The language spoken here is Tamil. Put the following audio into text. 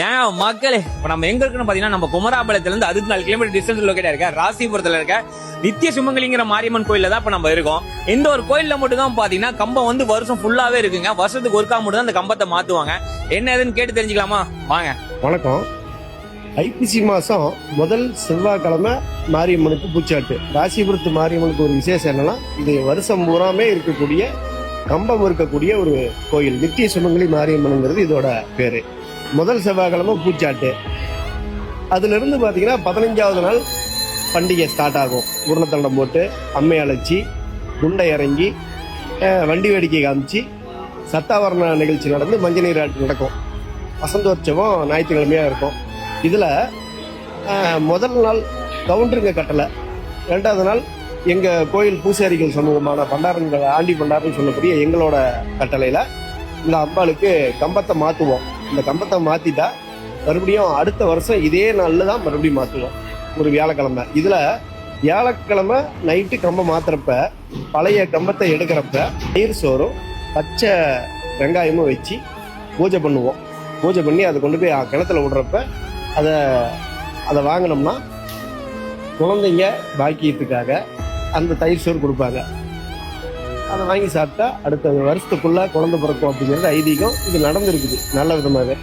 ஏன் மக்களே இப்ப நம்ம எங்க இருக்குன்னு பாத்தீங்கன்னா நம்ம குமராபாளையத்துல இருந்து 64 கிலோமீட்டர் டிஸ்டன்ஸ் லொகேட் இருக்க ராசிபுரத்துல இருக்க நித்திய சுமங்கலிங்கிற மாரியம்மன் கோயில்ல தான் இப்ப நம்ம இருக்கோம். இந்த ஒரு கோயில்ல மட்டும் தான் பாத்தீங்கன்னா கம்பம் வந்து வருஷம் ஃபுல்லாவே இருக்குங்க. வருஷத்துக்கு ஒருக்கா மட்டும் தான் அந்த கம்பத்தை மாத்துவாங்க. என்ன ஏதுன்னு கேட்டு தெரிஞ்சுக்கலாமா வாங்க. வணக்கம். ஐப்பசி மாசம் முதல் செவ்வாய்க்கிழமை மாரியம்மனுக்கு பூச்சாட்டு. ராசிபுரத்து மாரியம்மனுக்கு ஒரு விசேஷம் என்னன்னா, இது வருஷம் பூராமே இருக்கக்கூடிய கம்பம் இருக்கக்கூடிய ஒரு கோயில். நித்திய சுமங்கலி மாரியம்மனுங்கிறது இதோட பேரு. முதல் செவ்வாய்க்கிழமை பூச்சாட்டு. அதுல இருந்து பாத்தீங்கன்னா 15வது நாள் பண்டிகை ஸ்டார்ட் ஆகும். உருளத்தண்டம் போட்டு அம்மை அழைச்சி குண்டை இறங்கி வண்டி வேடிக்கை காமிச்சு சத்தாவரண நிகழ்ச்சி நடந்து மஞ்சள் நீராட்டு நடக்கும். வசந்தோற்சவம் ஞாயிற்றுக்கிழமையா இருக்கும். இதுல முதல் நாள் கவுண்டருங்க கட்டளை, 2வது நாள் எங்க கோயில் பூசாரிகள் சமூகமான பண்டாரங்கள் ஆண்டி பண்டாரன்னு சொல்லக்கூடிய எங்களோட கட்டளையில இந்த அம்பாளுக்கு கம்பத்தை மாத்துவோம். இந்த கம்பத்தை மாத்திட்டா மறுபடியும் அடுத்த வருஷம் இதே நாள்ல தான் மறுபடியும் மாத்துவோம். ஒரு வியாழக்கிழமை. இதுல வியாழக்கிழமை நைட்டு கம்பம் மாத்துறப்ப பழைய கம்பத்தை எடுக்கிறப்ப நீர் சோறும் பச்சை வெங்காயமும் வச்சு பூஜை பண்ணுவோம். பூஜை பண்ணி அதை கொண்டு போய் கிணத்துல விடுறப்ப அதை வாங்கினோம்னா குழந்தைங்க பாக்கியத்துக்காக அந்த தயிர் சோறு கொடுப்பாங்க. அதை வாங்கி சாப்பிட்டா அடுத்த வருஷத்துக்குள்ள குழந்தை பிறக்கும் அப்படிங்கிறது ஐதீகம். இது நடந்திருக்குது நல்ல விதமாகவே.